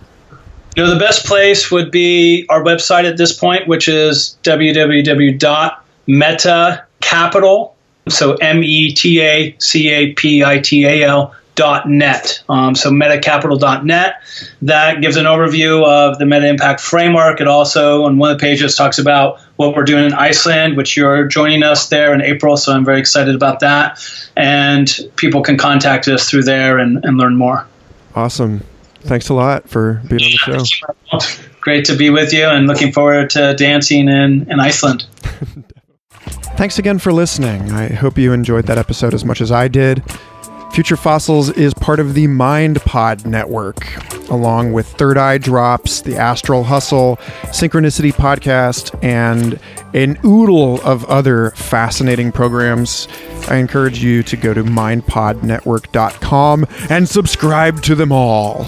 The best place would be our website at this point, which is www.metacapital, so METACAPITAL metacapital.net. So metacapital.net. That gives an overview of the Meta Impact Framework. It also, on one of the pages, talks about what we're doing in Iceland, which you're joining us there in April. So I'm very excited about that. And people can contact us through there and learn more. Awesome. Thanks a lot for being on the show. Great to be with you, and looking forward to dancing in Iceland. Thanks again for listening. I hope you enjoyed that episode as much as I did. Future Fossils is part of the MindPod network, along with Third Eye Drops, the Astral Hustle, Synchronicity Podcast, and an oodle of other fascinating programs. I encourage you to go to mindpodnetwork.com and subscribe to them all.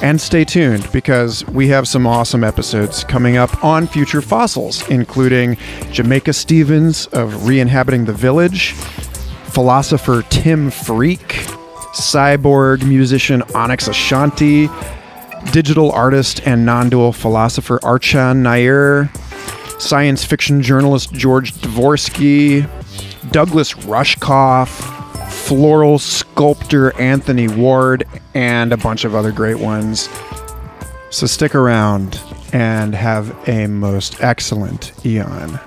And stay tuned, because we have some awesome episodes coming up on Future Fossils, including Jamaica Stevens of Re-Inhabiting the Village, philosopher Tim Freak, cyborg musician Onyx Ashanti, digital artist and non-dual philosopher Archana Nair, science fiction journalist George Dvorsky, Douglas Rushkoff, floral sculptor Anthony Ward, and a bunch of other great ones. So stick around and have a most excellent eon.